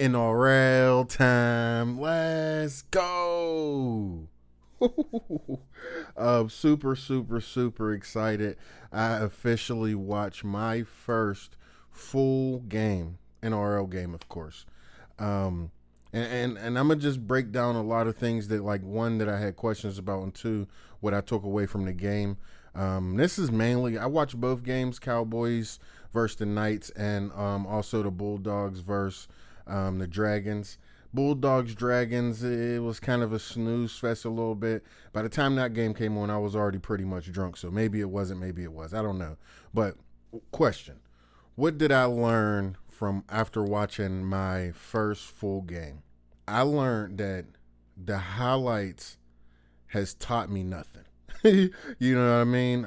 NRL time. Let's go. Super excited. I officially watched my first full game, NRL game, of course. Um, and I'm gonna just break down a lot of things that, like, one, that I had questions about, and two, what I took away from the game. This is mainly, I watched both games, Cowboys versus the Knights, and also the Bulldogs versus the Dragons. Bulldogs Dragons, it was kind of a snooze fest a little bit. By the time that game came on, I was already pretty much drunk, so maybe it wasn't, maybe it was. I don't know. But question, what did I learn from after watching my first full game? I learned that the highlights has taught me nothing. You know what I mean?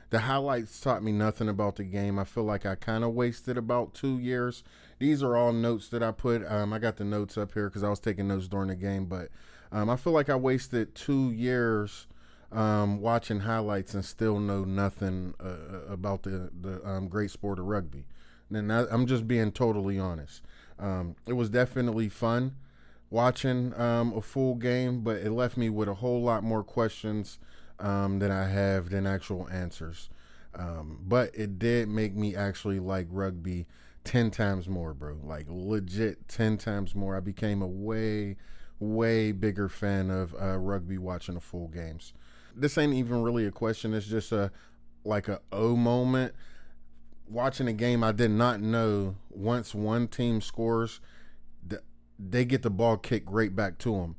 The highlights taught me nothing about the game. I feel like I kind of wasted about 2 years. These are all notes that I put. I got the notes up here because I was taking notes during the game, but I feel like I wasted 2 years watching highlights and still know nothing about the great sport of rugby. And I'm just being totally honest. It was definitely fun watching a full game, but it left me with a whole lot more questions than I have than actual answers. But it did make me actually like rugby 10 times more, bro. Like, legit 10 times more. I became a way bigger fan of rugby watching the full games. This ain't even really a question. It's just a moment. Watching a game, I did not know once one team scores, they get the ball kicked right back to them.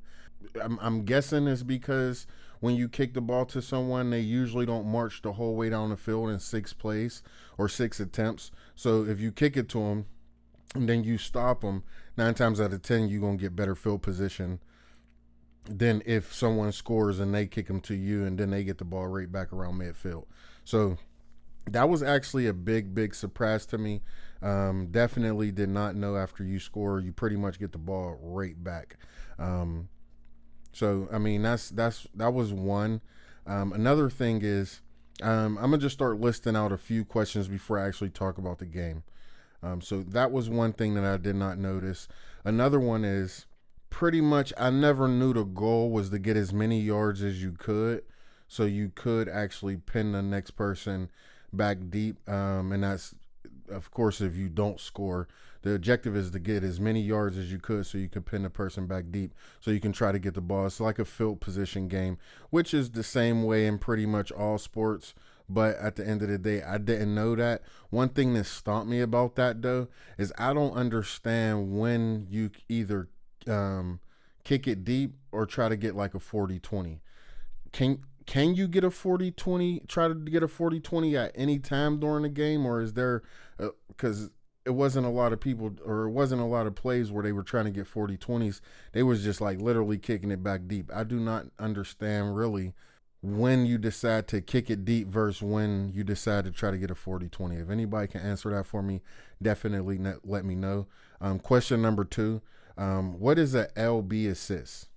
I'm guessing it's because when you kick the ball to someone, they usually don't march the whole way down the field in 6 plays or 6 attempts. So if you kick it to them and then you stop them, 9 times out of 10, you're going to get better field position than if someone scores and they kick them to you and then they get the ball right back around midfield. So that was actually a big surprise to me. Definitely did not know after you score, you pretty much get the ball right back. So I mean, that was one. Another thing is, I'm gonna just start listing out a few questions before I actually talk about the game. So that was one thing that I did not notice. Another one is, pretty much, I never knew the goal was to get as many yards as you could, so you could actually pin the next person back deep. And that's, of course, if you don't score, the objective is to get as many yards as you could so you can pin the person back deep so you can try to get the ball. It's like a field position game, which is the same way in pretty much all sports. But at the end of the day, I didn't know that. One thing that stomped me about that, though, is I don't understand when you either kick it deep or try to get like a 40-20. Can you get a 40-20, try to get a 40-20 at any time during the game, or is there, because it wasn't a lot of people, or it wasn't a lot of plays where they were trying to get 40-20s. They was just like literally kicking it back deep. I do not understand really when you decide to kick it deep versus when you decide to try to get a 40-20. If anybody can answer that for me, definitely let me know. Question number two, what is a LB assist?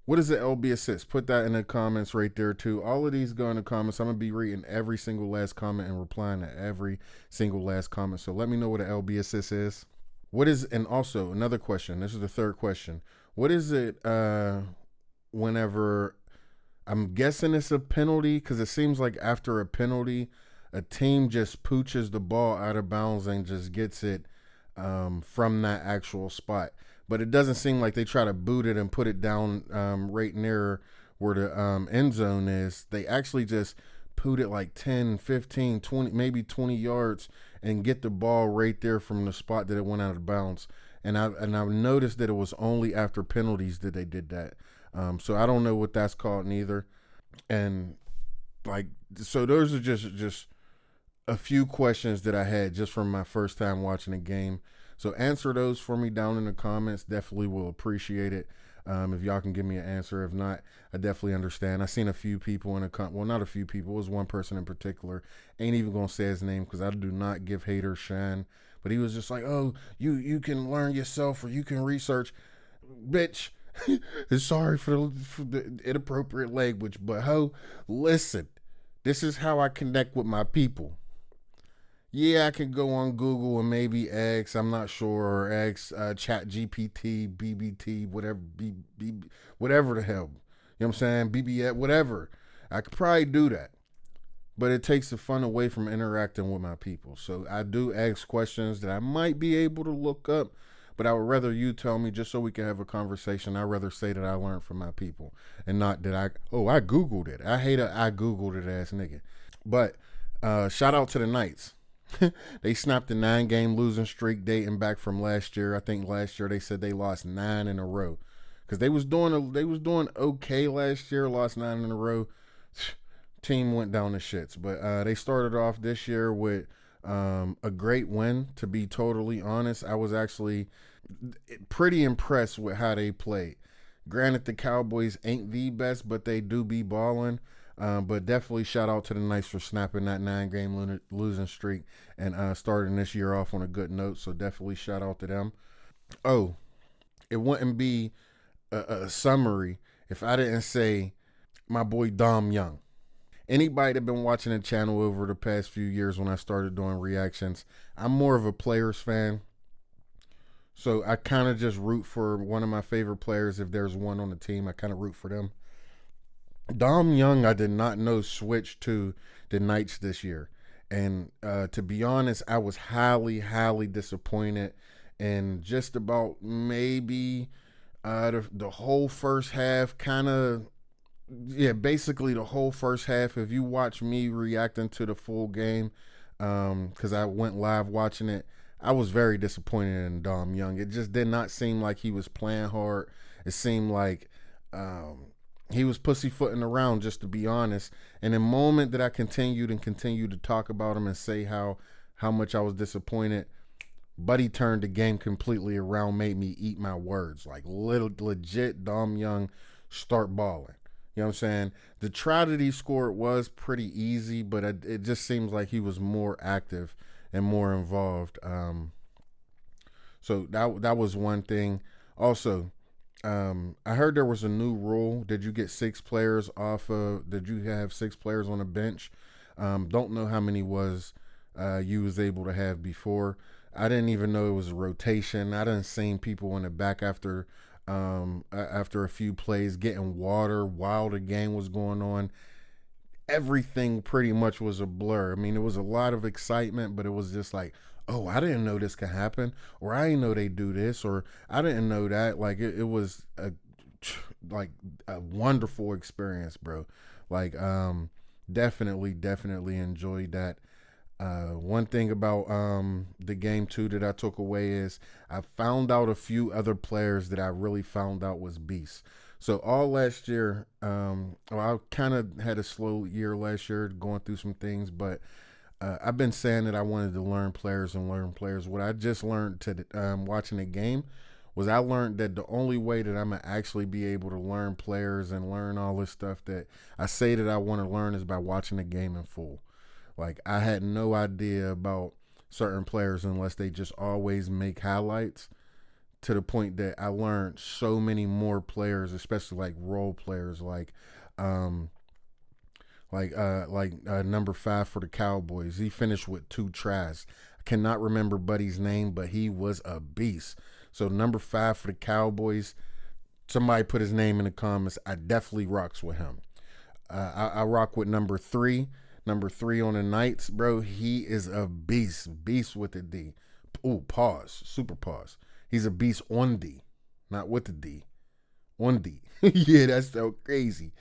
What is the LB assist? Put that in the comments right there too. All of these go in the comments. I'm going to be reading every single last comment and replying to every single last comment. So let me know what an LB assist is. What is, and also another question. This is the third question. What is it whenever, I'm guessing it's a penalty, because it seems like after a penalty, a team just pooches the ball out of bounds and just gets it from that actual spot. But it doesn't seem like they try to boot it and put it down right near where the end zone is. They actually just put it like 10, 15, 20, maybe 20 yards and get the ball right there from the spot that it went out of bounds. And I've noticed that it was only after penalties that they did that. So I don't know what that's called neither. And like, so those are just a few questions that I had just from my first time watching a game. So answer those for me down in the comments. Definitely will appreciate it. If y'all can give me an answer. If not, I definitely understand. I seen a few people in well, not a few people. It was one person in particular. Ain't even going to say his name because I do not give haters shine. But he was just like, oh, you can learn yourself or you can research. Bitch, sorry for the inappropriate language, but listen, this is how I connect with my people. Yeah, I could go on Google and maybe X. I'm not sure, or X, Chat GPT, BBT, whatever, whatever the hell. You know what I'm saying? BBS, whatever. I could probably do that, but it takes the fun away from interacting with my people. So I do ask questions that I might be able to look up, but I would rather you tell me just so we can have a conversation. I'd rather say that I learned from my people and not that I Googled it. I hate a I Googled it ass nigga. But shout out to the Knights. They snapped a 9-game losing streak dating back from last year. I think last year they said they lost 9 in a row because they was doing okay last year. Lost 9 in a row. Team went down the shits, but they started off this year with a great win. To be totally honest, I was actually pretty impressed with how they played. Granted, the Cowboys ain't the best, but they do be balling. But definitely shout out to the Knights for snapping that 9-game losing streak and starting this year off on a good note. So definitely shout out to them. Oh, it wouldn't be a summary if I didn't say my boy Dom Young. Anybody that been watching the channel over the past few years when I started doing reactions, I'm more of a players fan. So I kind of just root for one of my favorite players. If there's one on the team, I kind of root for them. Dom Young, I did not know switched to the Knights this year. And to be honest, I was highly disappointed. And just about maybe the whole first half kind of, yeah, basically the whole first half. If you watch me reacting to the full game, because I went live watching it, I was very disappointed in Dom Young. It just did not seem like he was playing hard. It seemed like he was pussyfooting around, just to be honest. And the moment that I continued to talk about him and say how much I was disappointed, Buddy turned the game completely around, made me eat my words. Like legit, Dom Young start balling. You know what I'm saying? The try that he scored was pretty easy, but it just seems like he was more active and more involved. So that was one thing. Also, I heard there was a new rule. Did you get 6 players off of? Did you have 6 players on the bench? Don't know how many was you was able to have before. I didn't even know it was a rotation. I didn't seen people in the back after a few plays getting water while the game was going on. Everything pretty much was a blur. I mean, it was a lot of excitement, but it was just like, oh, I didn't know this could happen, or I didn't know they do this, or I didn't know that. Like it was like a wonderful experience, bro. Like definitely enjoyed that. One thing about the game too that I took away is I found out a few other players that I really found out was beasts. So all last year, I kind of had a slow year last year, going through some things, but I've been saying that I wanted to learn players and learn players. What I just learned to watching the game was I learned that the only way that I'm gonna actually be able to learn players and learn all this stuff that I say that I want to learn is by watching the game in full. Like I had no idea about certain players unless they just always make highlights, to the point that I learned so many more players, especially like role players um number 5 for the Cowboys. He finished with 2 tries. I cannot remember Buddy's name, but he was a beast. So number 5 for the Cowboys, somebody put his name in the comments. I definitely rocks with him. I rock with number 3. Number 3 on the Knights, bro. He is a beast. Beast with the D. Ooh, pause. Super pause. He's a beast on D, not with the D. On D. Yeah, that's so crazy.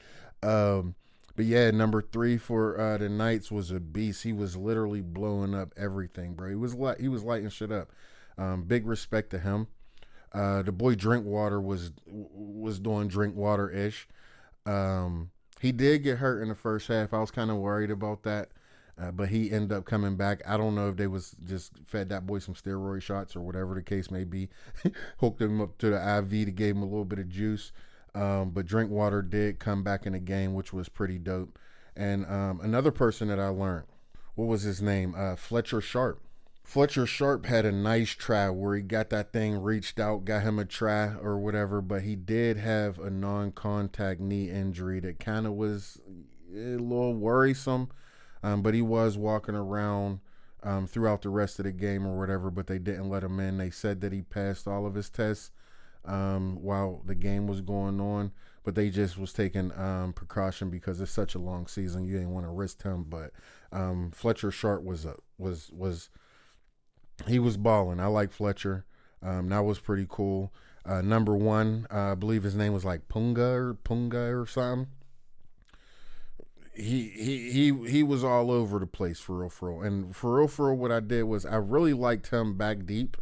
But yeah, number 3 for the Knights was a beast. He was literally blowing up everything, bro. He was lighting shit up. Big respect to him. The boy Drinkwater was doing Drinkwater ish. He did get hurt in the first half. I was kind of worried about that, but he ended up coming back. I don't know if they was just fed that boy some steroid shots or whatever the case may be. Hooked him up to the IV to give him a little bit of juice. But Drinkwater did come back in the game, which was pretty dope. And another person that I learned, what was his name? Fletcher Sharp. Fletcher Sharp had a nice try where he got that thing reached out, got him a try or whatever, but he did have a non-contact knee injury that kind of was a little worrisome. But he was walking around throughout the rest of the game or whatever, but they didn't let him in. They said that he passed all of his tests while the game was going on, but they just was taking precaution because it's such a long season. You didn't want to risk him, but Fletcher Sharp was he was balling. I like Fletcher. That was pretty cool. Number one, I believe his name was like Punga or something. He was all over the place for real. And for real, what I did was I really liked him back deep.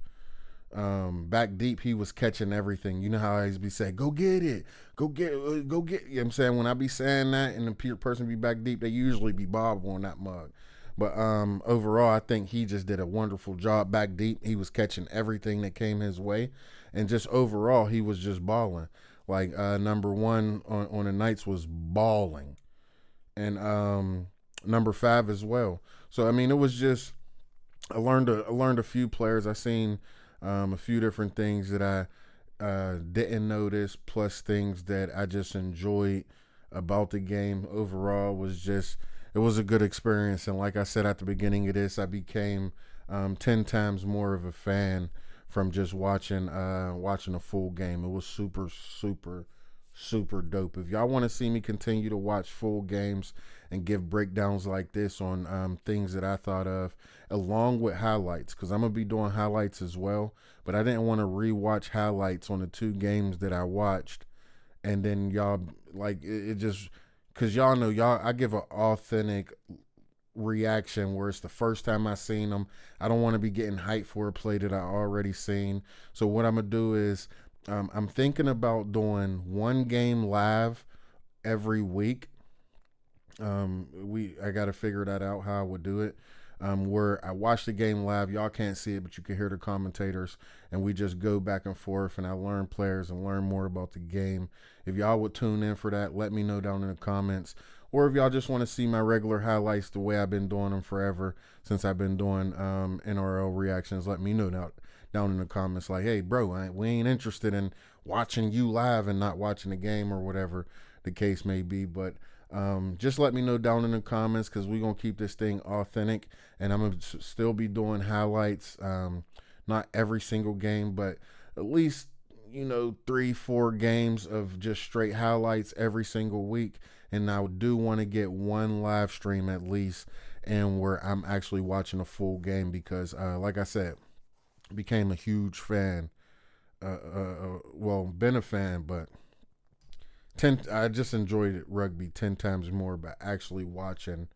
Back deep, he was catching everything. You know how I used to be saying, "Go get it, go get." You know what I'm saying, when I be saying that, and the person be back deep, they usually be Bob on that mug. But overall, I think he just did a wonderful job back deep. He was catching everything that came his way, and just overall, he was just balling. Like number one on the Knights was balling, and number five as well. So I mean, it was just I learned a few players. I seen a few different things that I didn't notice, plus things that I just enjoyed about the game. Overall, was just it was a good experience, and like I said at the beginning of this, I became 10 times more of a fan from just watching a full game. It was super dope. If y'all want to see me continue to watch full games and give breakdowns like this on things that I thought of, along with highlights, because I'm gonna be doing highlights as well. But I didn't want to rewatch highlights on the two games that I watched, and then y'all like it just because y'all know y'all I give an authentic reaction where it's the first time I seen them. I don't want to be getting hyped for a play that I already seen. So what I'm gonna do is I'm thinking about doing one game live every week. I got to figure that out how I would do it. Where I watch the game live, y'all can't see it, but you can hear the commentators, and we just go back and forth, and I learn players and learn more about the game. If y'all would tune in for that, let me know down in the comments. Or if y'all just want to see my regular highlights the way I've been doing them forever since I've been doing NRL reactions, let me know down in the comments. Like, hey, bro, we ain't interested in watching you live and not watching the game or whatever the case may be. But just let me know down in the comments, because we're going to keep this thing authentic, and I'm going to still be doing highlights. Not every single game, but at least, 3-4 games of just straight highlights every single week. And I do want to get one live stream at least, and where I'm actually watching a full game, because like I said, became a huge fan. Well, been a fan, but I just enjoyed rugby 10 times more by actually watching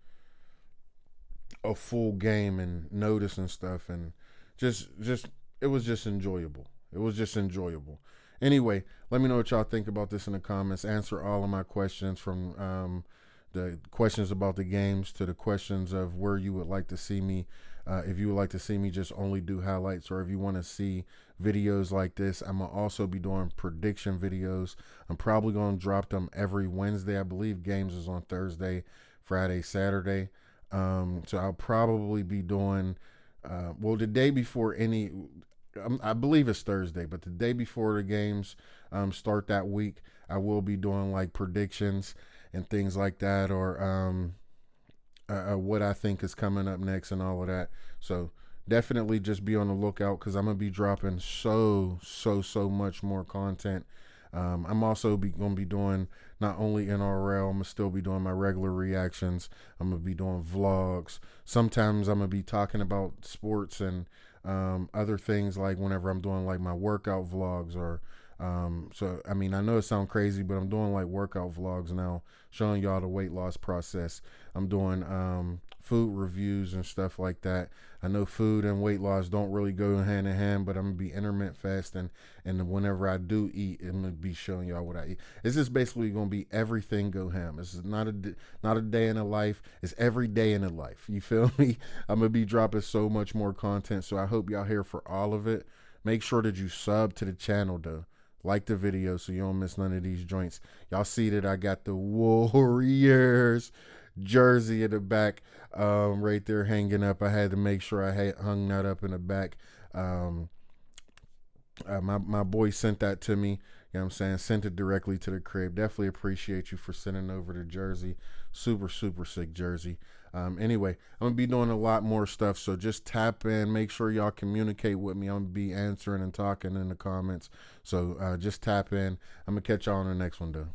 a full game and noticing stuff, and just it was just enjoyable. It was just enjoyable. Anyway, let me know what y'all think about this in the comments. Answer all of my questions, from the questions about the games to the questions of where you would like to see me. If you would like to see me just only do highlights, or if you want to see videos like this, I'm going to also be doing prediction videos. I'm probably going to drop them every Wednesday. I believe games is on Thursday, Friday, Saturday. So I'll probably be doing, the day before I believe it's Thursday, but the day before the games start that week, I will be doing like predictions and things like that, or what I think is coming up next and all of that. So definitely just be on the lookout, because I'm gonna be dropping so much more content. I'm also going to be doing not only NRL, I'm going to still be doing my regular reactions. I'm going to be doing vlogs. Sometimes I'm going to be talking about sports and other things, like whenever I'm doing like my workout vlogs, or so I mean, I know it sounds crazy, but I'm doing like workout vlogs now, showing y'all the weight loss process. I'm doing food reviews and stuff like that. I know food and weight loss don't really go hand in hand, but I'm gonna be intermittent fasting, and whenever I do eat, I'm gonna be showing y'all what I eat. This is basically gonna be everything go ham. This is not a day in a life. It's every day in a life. You feel me? I'm gonna be dropping so much more content, so I hope y'all here for all of it. Make sure that you sub to the channel though. Like the video so you don't miss none of these joints. Y'all see that I got the Warriors jersey in the back, right there hanging up. I had to make sure I had hung that up in the back. My boy sent that to me. You know what I'm saying? Sent it directly to the crib. Definitely appreciate you for sending over the jersey. Super, super sick jersey. Anyway, I'm going to be doing a lot more stuff. So just tap in. Make sure y'all communicate with me. I'm going to be answering and talking in the comments. So just tap in. I'm going to catch y'all on the next one, though.